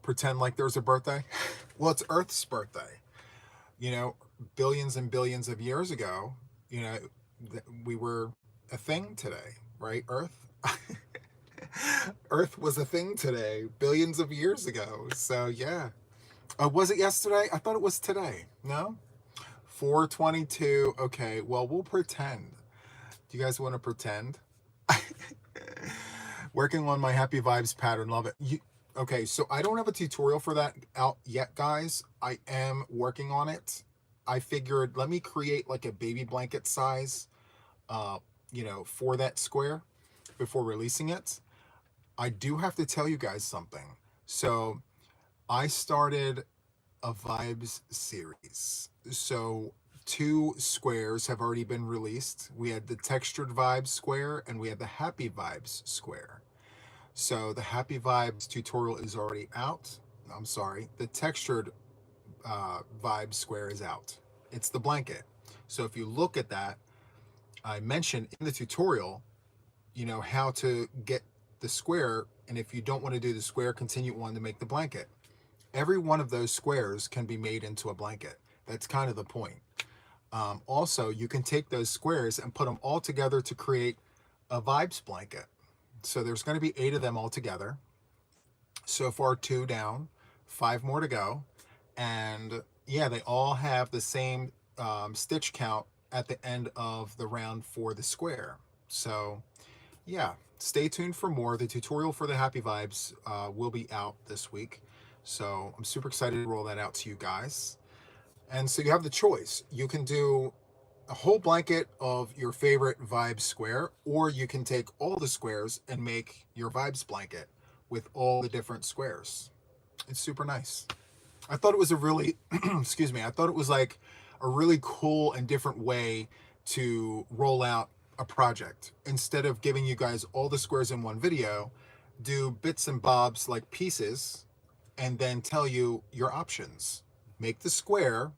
Pretend like there's a birthday. Well, it's Earth's birthday. You know, billions and billions of years ago, you know, we were a thing today, right? Earth. Earth was a thing today, billions of years ago. So yeah. Was it yesterday? I thought it was today. No? 4/22. Okay, well, we'll pretend. Do you guys want to pretend? Working on my Happy Vibes pattern. Love it. Okay, so I don't have a tutorial for that out yet, guys. I am working on it. I figured, let me create like a baby blanket size, you know, for that square before releasing it. I do have to tell you guys something. So I started a Vibes series. So 2 squares have already been released. We had the Textured Vibes square and we had the Happy Vibes square. So the Happy Vibes tutorial is already out. I'm sorry, the Textured Vibes square is out. It's the blanket. So if you look at that, I mentioned in the tutorial, you know, how to get the square, and if you don't want to do the square, continue on to make the blanket. Every one of those squares can be made into a blanket. That's kind of the point. Also, you can take those squares and put them all together to create a vibes blanket. So there's going to be 8 of them all together. So far, 2 down, 5 more to go. And yeah, they all have the same stitch count at the end of the round for the square. So yeah, stay tuned for more. The tutorial for the Happy Vibes will be out this week. So I'm super excited to roll that out to you guys. And so you have the choice. You can do a whole blanket of your favorite Vibes square, or you can take all the squares and make your Vibes blanket with all the different squares. It's super nice. I thought it was a really, excuse me, I thought it was like a really cool and different way to roll out a project. Instead of giving you guys all the squares in one video, do bits and bobs like pieces and then tell you your options. Make the square,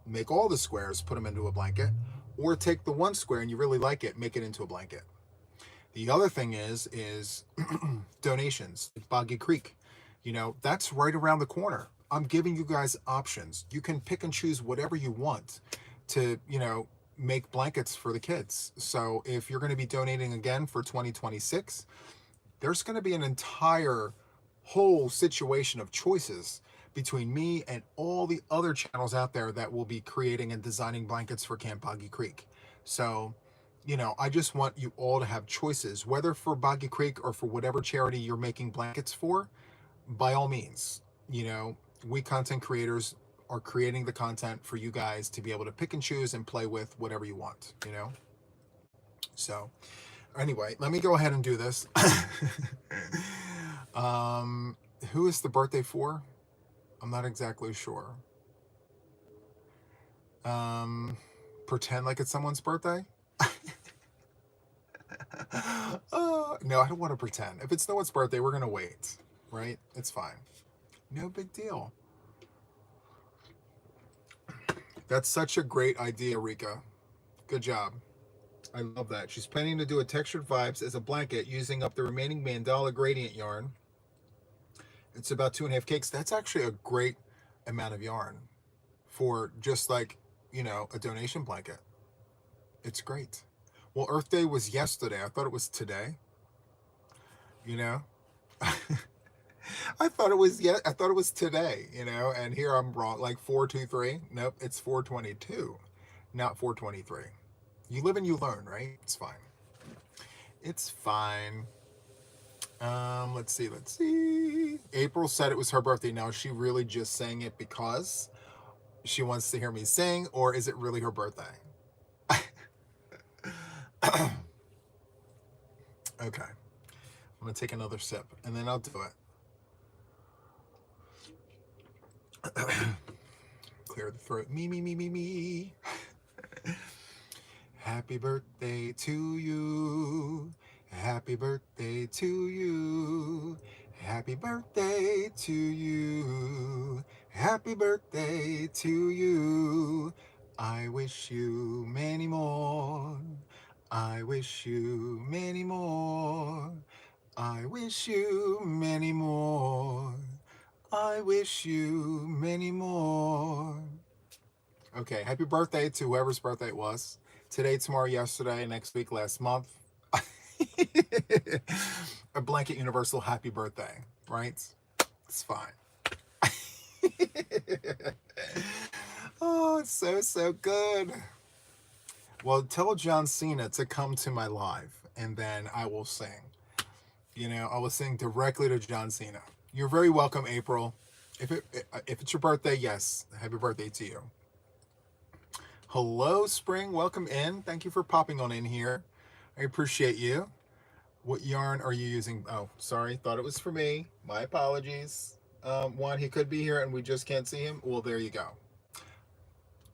make all the squares, put them into a blanket, or take the one square and you really like it, make it into a blanket. The other thing is donations. Boggy Creek, you know, that's right around the corner. I'm giving you guys options. You can pick and choose whatever you want to, you know, make blankets for the kids. So if you're going to be donating again for 2026, there's going to be an entire whole situation of choices between me and all the other channels out there that will be creating and designing blankets for Camp Boggy Creek. So, you know, I just want you all to have choices, whether for Boggy Creek or for whatever charity you're making blankets for. By all means, you know, we content creators are creating the content for you guys to be able to pick and choose and play with whatever you want, you know. So anyway, let me go ahead and do this. Who is the birthday for? I'm not exactly sure. Pretend like it's someone's birthday. No, I don't want to pretend. If it's no one's birthday, we're gonna wait, right? It's fine. No big deal. That's such a great idea, Rika. Good job. I love that. She's planning to do a textured vibes as a blanket using up the remaining mandala gradient yarn. It's about 2.5 cakes. That's actually a great amount of yarn for just like, you know, a donation blanket. It's great. Well, Earth Day was yesterday. I thought it was today. You know? I thought it was today, you know, and here I'm wrong. Like 423. Nope, it's 422, not 423. You live and you learn, right? It's fine. It's fine. Let's see. April said it was her birthday. Now, is she really just saying it because she wants to hear me sing, or is it really her birthday? Okay. I'm gonna take another sip and then I'll do it. Clear the throat. Me. Happy birthday to you. Happy birthday to you. Happy birthday to you. Happy birthday to you. I wish you many more. I wish you many more. I wish you many more. I wish you many more. Okay, happy birthday to whoever's birthday it was. Today, tomorrow, yesterday, next week, last month. A blanket universal happy birthday, right? It's fine. Oh, it's so good. Well, tell John Cena to come to my live, and then I will sing. You know, I will sing directly to John Cena. You're very welcome, April. If it's your birthday, yes, happy birthday to you. Hello, Spring. Welcome in. Thank you for popping on in here. I appreciate you. What yarn are you using? Oh, sorry. Thought it was for me. My apologies. Juan, he could be here and we just can't see him. Well, there you go.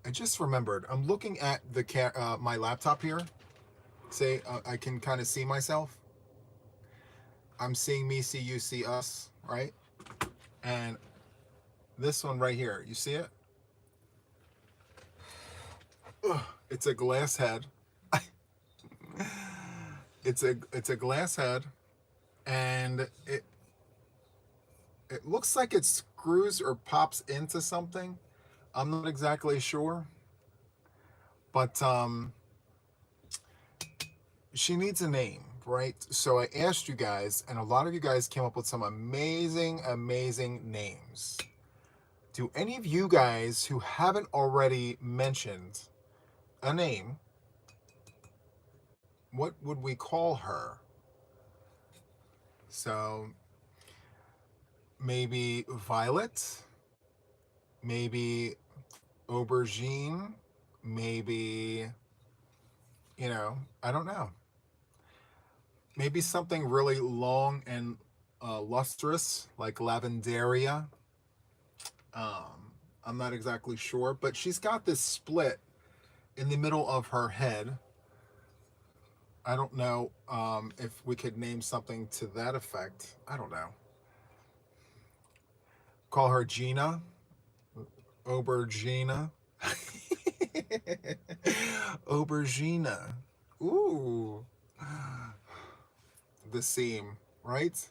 I just remembered. I'm looking at the my laptop here. Say, I can kind of see myself. I'm seeing me, see you, see us, right? And this one right here, you see it? Ugh, it's a glass head. It's a glass head, and it looks like it screws or pops into something. I'm not exactly sure. But she needs a name, right? So I asked you guys, and a lot of you guys came up with some amazing, amazing names. Do any of you guys who haven't already mentioned a name, what would we call her? So maybe Violet, maybe Aubergine, maybe, I don't know. Maybe something really long and lustrous like Lavendaria. I'm not exactly sure, but she's got this split in the middle of her head. I don't know if we could name something to that effect. I don't know. Call her Gina, Aubergina. Aubergina. Ooh. The seam, right?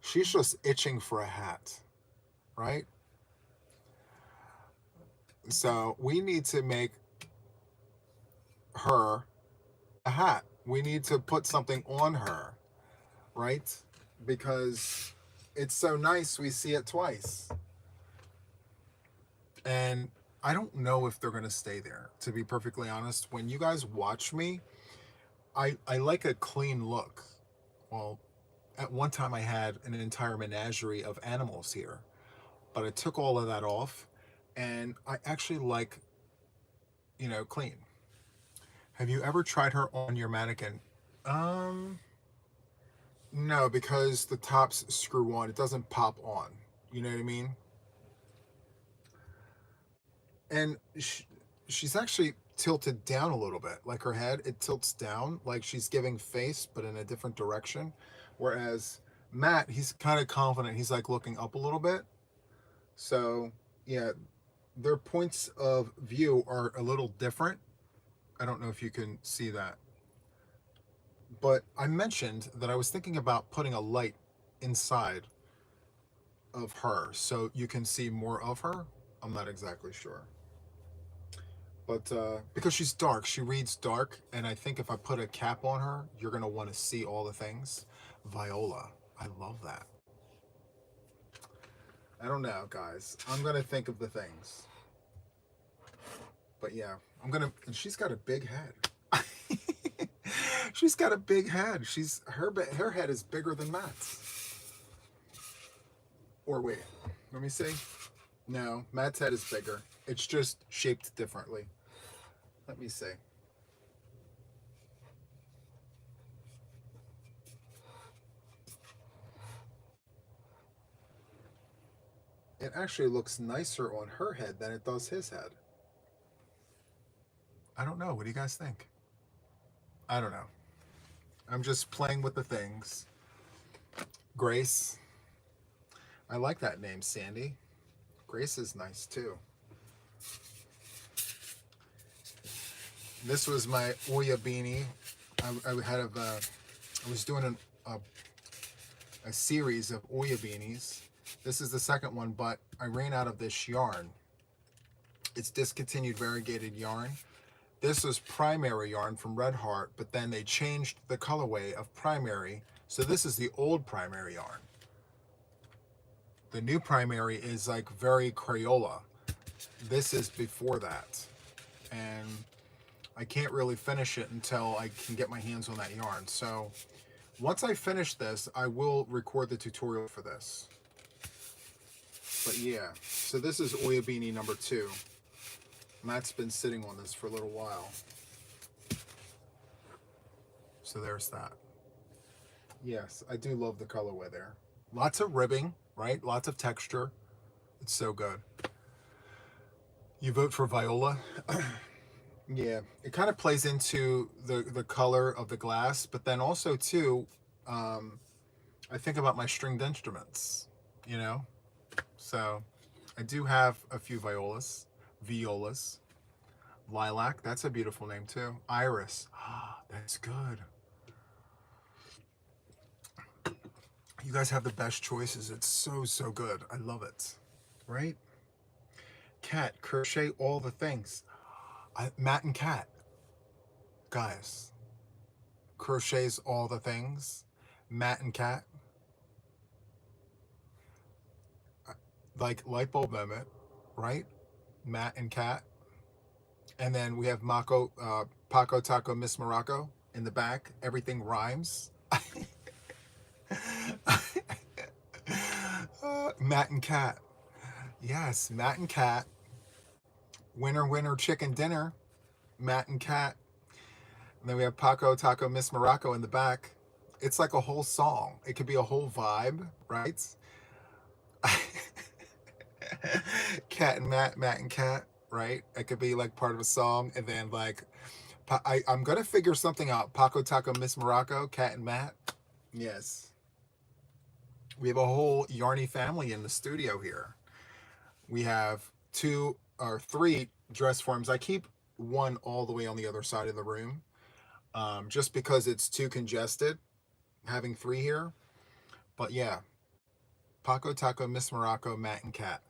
She's just itching for a hat, right? So we need to make her a hat. We need to put something on her, right? Because it's so nice we see it twice. And I don't know if they're going to stay there, to be perfectly honest. When you guys watch me, I like a clean look. Well, at one time I had an entire menagerie of animals here, but I took all of that off, and I actually like, clean. Have you ever tried her on your mannequin? No, because the tops screw on. It doesn't pop on. You know what I mean? And she's actually tilted down a little bit. Like her head, it tilts down, like she's giving face, but in a different direction. Whereas Matt, he's kind of confident. He's like looking up a little bit. So, yeah, their points of view are a little different. I don't know if you can see that. But I mentioned that I was thinking about putting a light inside of her so you can see more of her. I'm not exactly sure. But because she's dark, she reads dark, and I think if I put a cap on her, you're going to want to see all the things. Viola. I love that. I don't know, guys. I'm going to think of the things. But yeah, and she's got a big head. She's got a big head. Her head is bigger than Matt's. Or wait, let me see. No, Matt's head is bigger. It's just shaped differently. Let me see. It actually looks nicer on her head than it does his head. I don't know. What do you guys think? I don't know. I'm just playing with the things. Grace. I like that name, Sandy. Grace is nice too. This was my Oya beanie. I was doing a series of Oya beanies. This is the second one, but I ran out of this yarn. It's discontinued variegated yarn. This was primary yarn from Red Heart, but then they changed the colorway of primary. So this is the old primary yarn. The new primary is like very Crayola. This is before that. And I can't really finish it until I can get my hands on that yarn. So once I finish this, I will record the tutorial for this. But yeah, so this is Oya Beanie number 2. Matt's been sitting on this for a little while. So there's that. Yes, I do love the colorway there. Lots of ribbing, right? Lots of texture. It's so good. You vote for Viola? Yeah, it kind of plays into the color of the glass, but then also too, I think about my stringed instruments, So I do have a few violas. Lilac, that's a beautiful name too. Iris, that's good. You guys have the best choices. It's so good. I love it. Right? Cat, crochet all the things. Matt and Kat, guys, crochets all the things. Matt and Kat, like light bulb moment, right? Matt and Kat, and then we have Paco Taco Miss Morocco in the back. Everything rhymes. Matt and Kat, yes, Matt and Kat. Winner, winner, chicken dinner. Matt and Kat. And then we have Paco Taco Miss Morocco in the back. It's like a whole song. It could be a whole vibe, right? Cat and Matt, Matt and Kat, right? It could be like part of a song, and then like I'm gonna figure something out. Paco Taco Miss Morocco, Cat and Matt. Yes. We have a whole Yarny family in the studio here. We have 2 or 3 dress forms. I keep one all the way on the other side of the room, just because it's too congested having 3 here. But yeah, Paco Taco Miss Morocco, Matt and Kat.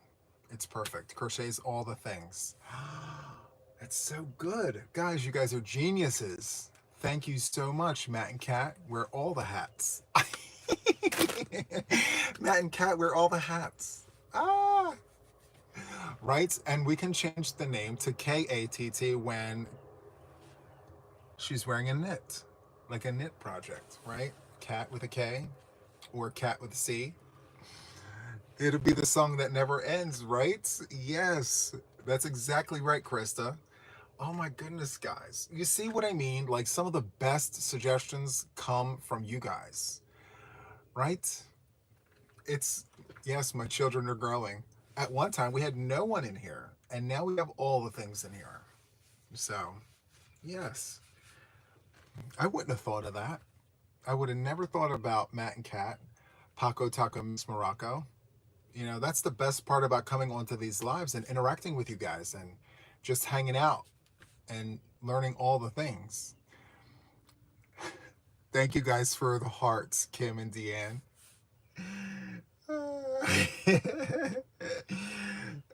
It's perfect. Crochets all the things. That's so good. Guys, you guys are geniuses. Thank you so much, Matt and Kat. Wear all the hats. Matt and Kat wear all the hats. Ah! Right? And we can change the name to KATT when she's wearing a knit. Like a knit project, right? Cat with a K or cat with a C. It'll be the song that never ends, right? Yes, that's exactly right, Krista. Oh my goodness, guys. You see what I mean? Like some of the best suggestions come from you guys, right? It's, yes, my children are growing. At one time, we had no one in here, and now we have all the things in here. So, yes. I wouldn't have thought of that. I would have never thought about Matt and Kat, Paco Taco Miss Morocco. You know, that's the best part about coming onto these lives and interacting with you guys and just hanging out and learning all the things. Thank you guys for the hearts, Kim and Deanne.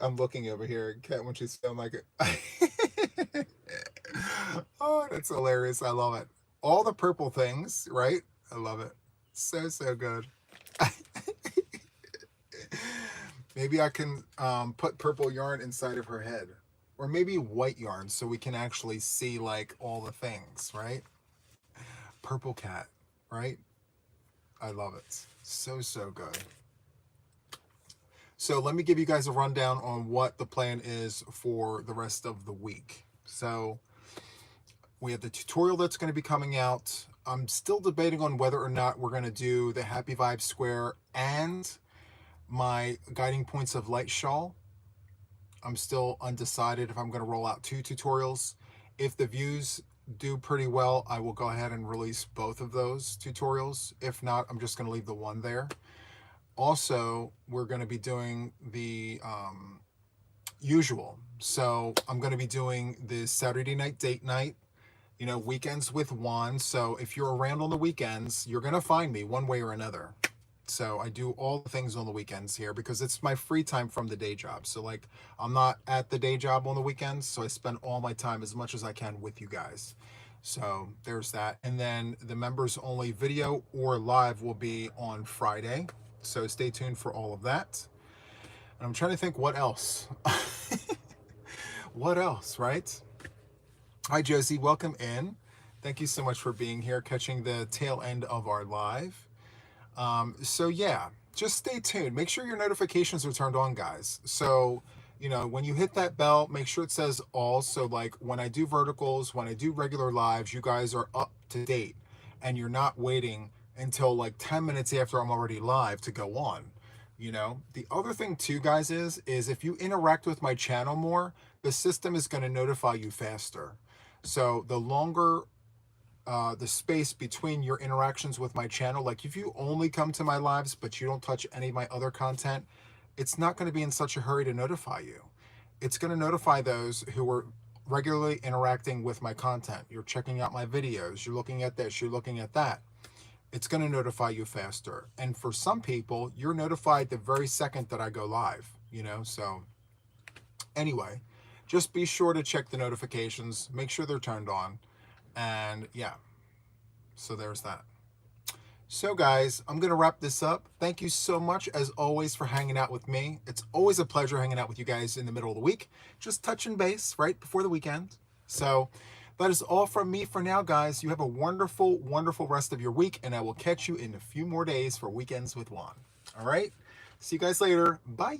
I'm looking over here at Kat when she's feeling like it. Oh, that's hilarious. I love it. All the purple things, right? I love it. So, so good. Maybe I can put purple yarn inside of her head. Or maybe white yarn so we can actually see like all the things, right? Purple cat, right? I love it. So, so good. So let me give you guys a rundown on what the plan is for the rest of the week. So we have the tutorial that's going to be coming out. I'm still debating on whether or not we're going to do the Happy Vibe Square and my Guiding Points of Light shawl. I'm still undecided if I'm going to roll out 2 tutorials. If the views do pretty well, I will go ahead and release both of those tutorials. If not, I'm just going to leave the one there. Also, we're going to be doing the usual. So I'm going to be doing the Saturday night date night, you know, weekends with Juan. So if you're around on the weekends, you're going to find me one way or another. So I do all the things on the weekends here because it's my free time from the day job. So like I'm not at the day job on the weekends, so I spend all my time as much as I can with you guys. So there's that. And then the members only video or live will be on Friday. So stay tuned for all of that. And I'm trying to think what else. What else, right? Hi, Josie. Welcome in. Thank you so much for being here, catching the tail end of our live. So yeah, just stay tuned. Make sure your notifications are turned on, guys. So, you know, when you hit that bell, make sure it says all. So like when I do verticals, when I do regular lives, you guys are up to date and you're not waiting until like 10 minutes after I'm already live to go on. You know, the other thing too, guys, is if you interact with my channel more, the system is going to notify you faster. So the longer the space between your interactions with my channel, like if you only come to my lives but you don't touch any of my other content, it's not going to be in such a hurry to notify you. It's going to notify those who are regularly interacting with my content. You're checking out my videos, you're looking at this, you're looking at that. It's going to notify you faster. And for some people, you're notified the very second that I go live, you know. So anyway, just be sure to check the notifications, make sure they're turned on. And yeah, so there's that. So guys, I'm going to wrap this up. Thank you so much, as always, for hanging out with me. It's always a pleasure hanging out with you guys in the middle of the week, just touching base right before the weekend. So that is all from me for now, guys. You have a wonderful, wonderful rest of your week, and I will catch you in a few more days for Weekends with Juan. All right? See you guys later. Bye.